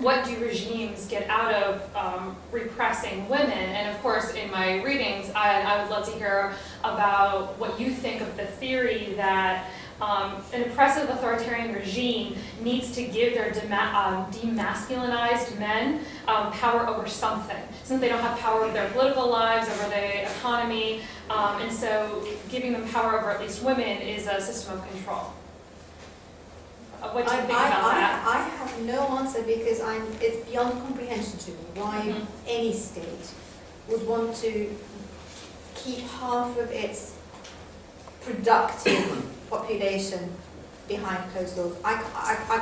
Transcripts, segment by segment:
what do regimes get out of repressing women? And of course, in my readings, I would love to hear about what you think of the theory that an oppressive authoritarian regime needs to give their demasculinized men power over something, since they don't have power over their political lives, over the economy, and so giving them power over at least women is a system of control. What do you think about that? I have no answer because it's beyond comprehension to me why any state would want to keep half of its productive population behind closed doors. I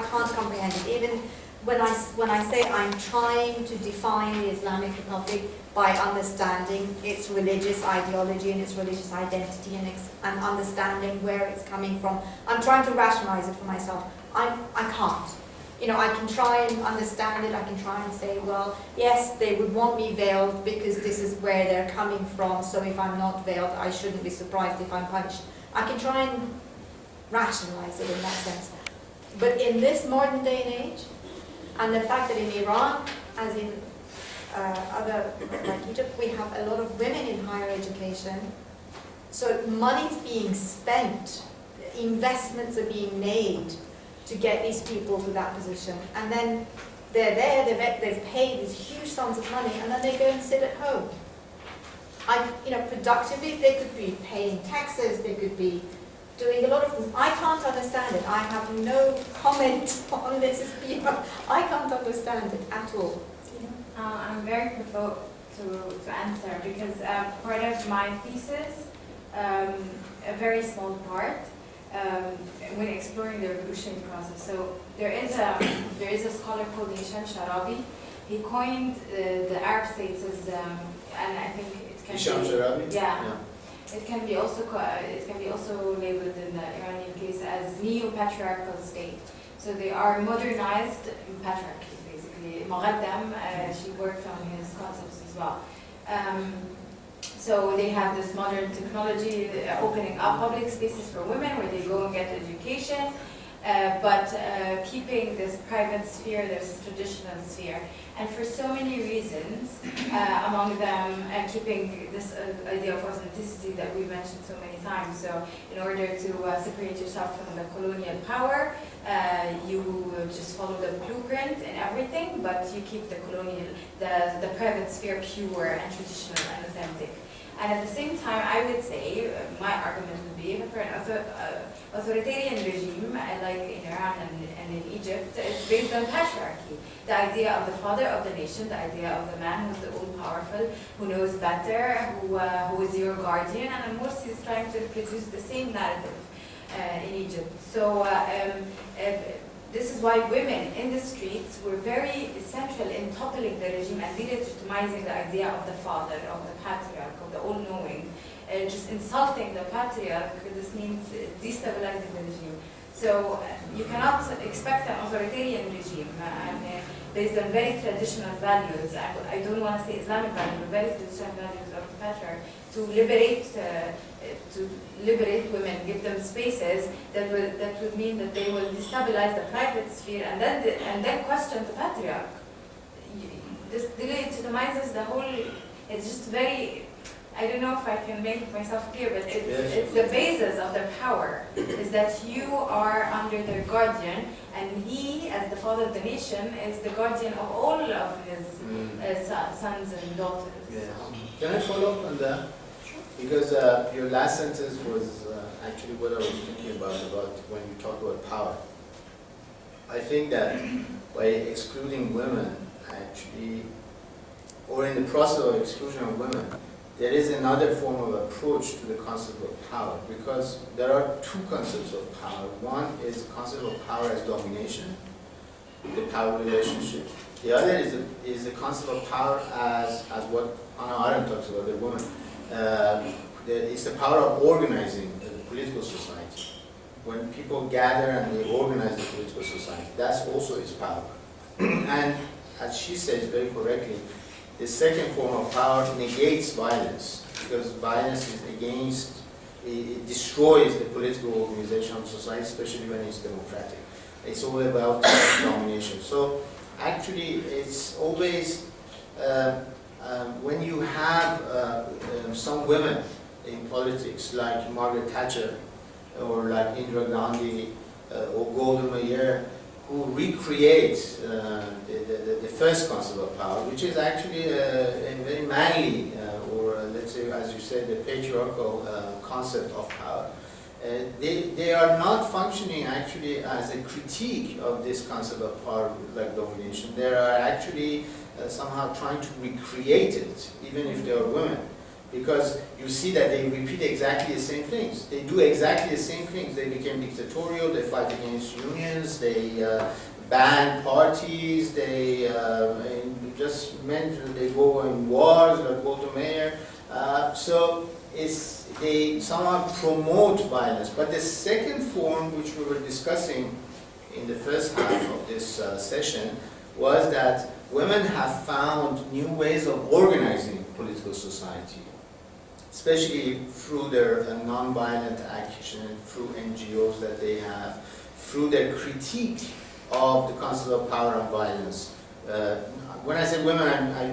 can't comprehend it. Even when I say I'm trying to define the Islamic Republic by understanding its religious ideology and its religious identity and understanding where it's coming from, I'm trying to rationalize it for myself. I can't. You know, I can try and understand it. I can try and say, well, yes, they would want me veiled because this is where they're coming from. So if I'm not veiled, I shouldn't be surprised if I'm punished. I can try and rationalize it in that sense. But in this modern day and age, and the fact that in Iran, as in other, like Egypt, we have a lot of women in higher education. So money's being spent, investments are being made to get these people to that position. And then they're there, they've paid these huge sums of money, and then they go and sit at home. Productively, they could be paying taxes, they could be doing a lot of things. I can't understand it. I have no comment on this. I can't understand it at all. I'm very provoked to answer because part of my thesis, a very small part, when exploring the revolutionary process. So there is a scholar called Hisham Sharabi. He coined the Arab states as, and I think it can Hisham Sharabi? Yeah. It can be also labeled in the Iranian case as neo-patriarchal state. So they are modernized patriarchy, basically. Moghaddam, she worked on his concepts as well. So they have this modern technology opening up public spaces for women where they go and get education, but keeping this private sphere, this traditional sphere. And for so many reasons, among them keeping this idea of authenticity that we mentioned so many times. So in order to separate yourself from the colonial power, you just follow the blueprint and everything, but you keep the private sphere pure and traditional and authentic. And at the same time, I would say, my argument would be, for an authoritarian regime, like in Iran and in Egypt, it's based on patriarchy. The idea of the father of the nation, the idea of the man who's the all-powerful, who knows better, who is your guardian, and Morsi is trying to reproduce the same narrative in Egypt. So this is why women in the streets were very essential in toppling the regime and delegitimizing the idea of the father, of the patriarch, of the all-knowing, just insulting the patriarch. This means destabilizing the regime. So you cannot expect an authoritarian regime based on very traditional values. I don't want to say Islamic values, but very traditional values of the patriarch to liberate women, give them spaces that would mean that they will destabilize the private sphere and then question the patriarch. This delegitimizes the whole. It's just very. I don't know if I can make myself clear, but it's the basis of their power is that you are under their guardian, and he, as the father of the nation, is the guardian of all of his sons and daughters. Yes. Can I follow up on that? Because your last sentence was actually what I was thinking about when you talk about power. I think that by excluding women, actually, or in the process of exclusion of women, there is another form of approach to the concept of power, because there are two concepts of power. One is the concept of power as domination, the power relationship. The other is the concept of power as what Hannah Arendt talks about, the woman. It's the power of organizing the political society. When people gather and they organize the political society, that's also its power. And as she says very correctly, the second form of power negates violence, because violence is against, it destroys the political organization of society, especially when it's democratic. It's all about domination. So actually, actually, it's always, when you have some women in politics, like Margaret Thatcher, or like Indira Gandhi, or Golda Meir, who recreate the first concept of power, which is actually a very manly, or let's say, as you said, the patriarchal concept of power. They are not functioning actually as a critique of this concept of power, like domination. They are actually somehow trying to recreate it, even if they are women. Because you see that they repeat exactly the same things. They do exactly the same things. They became dictatorial, they fight against unions, they ban parties, they just mentioned they go in wars, like Golda Meir. So they somehow promote violence. But the second form, which we were discussing in the first half of this session, was that women have found new ways of organizing political society, especially through their non-violent action, through NGOs that they have, through their critique of the concept of power and violence. When I say women,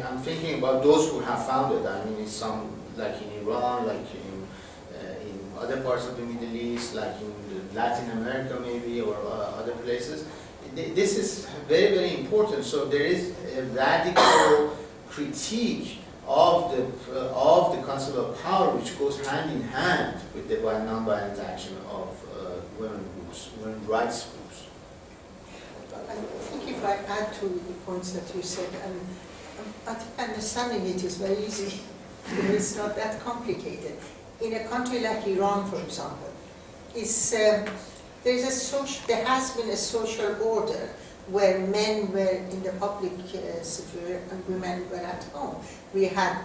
I'm thinking about those who have found it. I mean, it's some, like in Iran, like in other parts of the Middle East, like in Latin America maybe, or other places. This is very, very important. So there is a radical critique of the concept of power, which goes hand in hand with the non-violent action of women groups, women rights groups. I think if I add to the points that you said, I think understanding it is very easy. It's not that complicated. In a country like Iran, for example, there has been a social order where men were in the public sphere and women were at home. We had,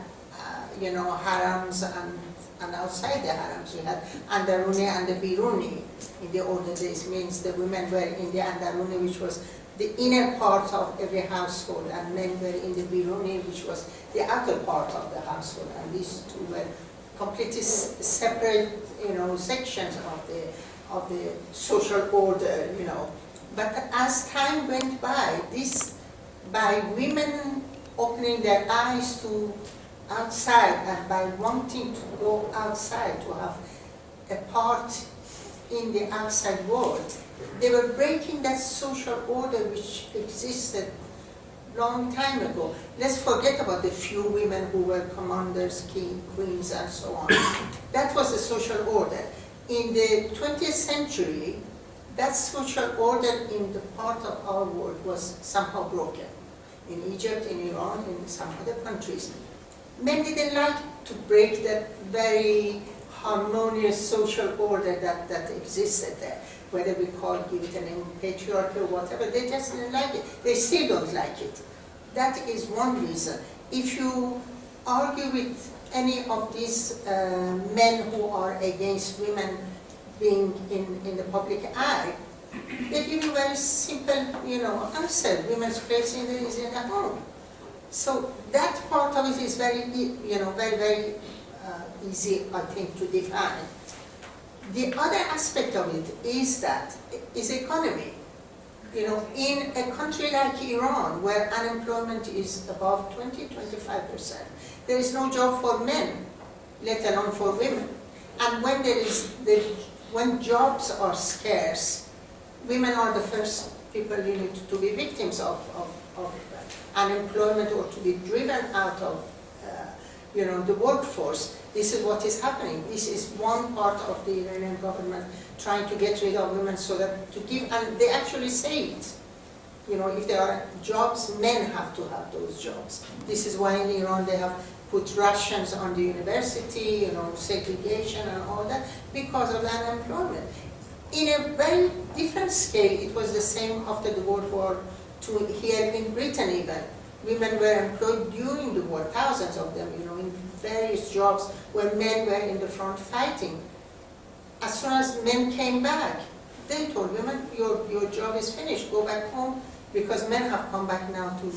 harems and outside the harems we had Andaruni and the Biruni in the older days. Means the women were in the Andaruni, which was the inner part of every household, and men were in the Biruni, which was the outer part of the household. And these two were completely separate, sections of the social order, But as time went by, by women opening their eyes to outside and by wanting to go outside to have a part in the outside world, they were breaking that social order which existed long time ago. Let's forget about the few women who were commanders, queens, and so on. That was the social order. In the 20th century, that social order in the part of our world was somehow broken. In Egypt, in Iran, in some other countries. Men didn't like to break that very harmonious social order that existed there. Whether we give it a name, patriarchy or whatever, they just didn't like it. They still don't like it. That is one reason. If you argue with any of these men who are against women being in the public eye, they give you a very simple, answer. Women's place is in the home. So that part of it is very, very, very easy, I think, to define. The other aspect of it is economy. In a country like Iran, where unemployment is above 20–25%, there is no job for men, let alone for women. And when jobs are scarce, women are the first people to be victims of unemployment or to be driven out of the workforce. This is what is happening. This is one part of the Iranian government trying to get rid of women so that and they actually say it. If there are jobs, men have to have those jobs. This is why in Iran they have put Russians on the university, segregation and all that, because of unemployment. In a very different scale, it was the same after the World War II here in Britain even. Women were employed during the war, thousands of them, in various jobs where men were in the front fighting. As soon as men came back, they told women, your job is finished, go back home, because men have come back now to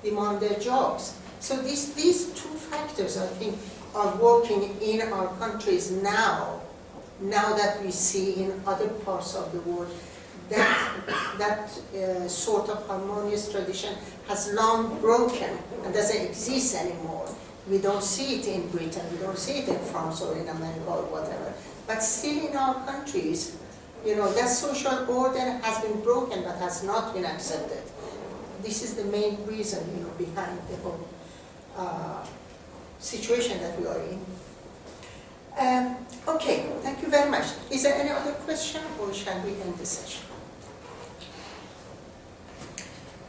demand their jobs. So these two factors, I think, are working in our countries now that we see in other parts of the world that sort of harmonious tradition has long broken and doesn't exist anymore. We don't see it in Britain, we don't see it in France or in America or whatever. But still in our countries, you know, that social order has been broken but has not been accepted. This is the main reason, you know, behind the whole situation that we are in. Okay, thank you very much. Is there any other question or shall we end the session?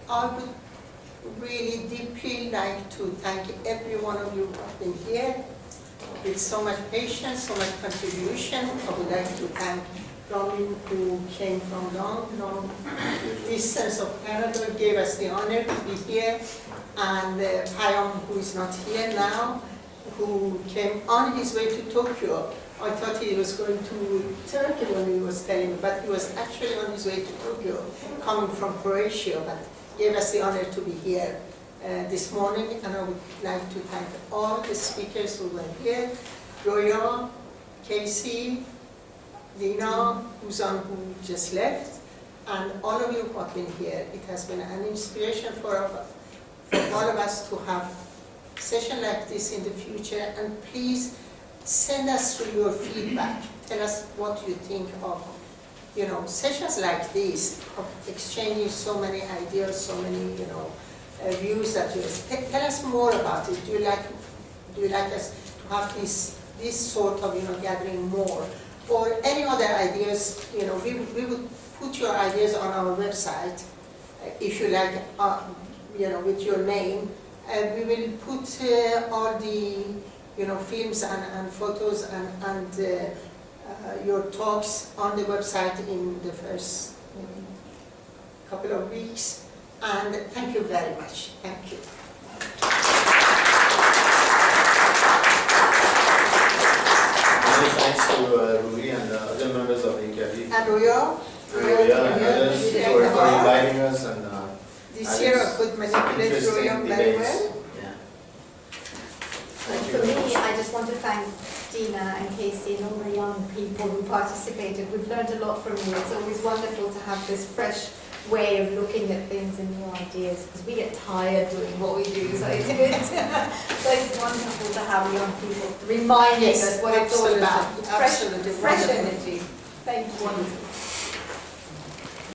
I would really deeply like to thank every one of you who have been here with so much patience, so much contribution. I would like to thank Robin, who came from long distance of Canada, gave us the honor to be here, and Payam, who is not here now, who came on his way to Tokyo. I thought he was going to Turkey when he was telling me, but he was actually on his way to Tokyo, coming from Croatia, but gave us the honor to be here this morning. And I would like to thank all the speakers who were here, Roya, Casey, Dina, Uzan, who just left, and all of you who have been here. It has been an inspiration for all of us to have a session like this in the future. And please send us through your feedback. Tell us what you think of, you know, sessions like this, of exchanging so many ideas, so many, you know, views that you have. Tell us more about it. Do you like us to have this sort of, you know, gathering more? Or any other ideas, you know, we would put your ideas on our website, if you like, you know, with your name. We will put all the, you know, films and photos and your talks on the website in the first couple of weeks. And thank you very much. Thank you. Many thanks to Ruby and the other members of INCALI. And Roya, and others for inviting us. And this year I could manipulate Roya very well. And for me, I just want to thank Dina and Casey and all the young people who participated. We've learned a lot from you. It's always wonderful to have this fresh way of looking at things and new ideas, because we get tired doing what we do. So it's good. So it's wonderful to have young people reminding us what it's all about. Absolutely. Fresh Wonderful. energy. Thank you. Wonderful.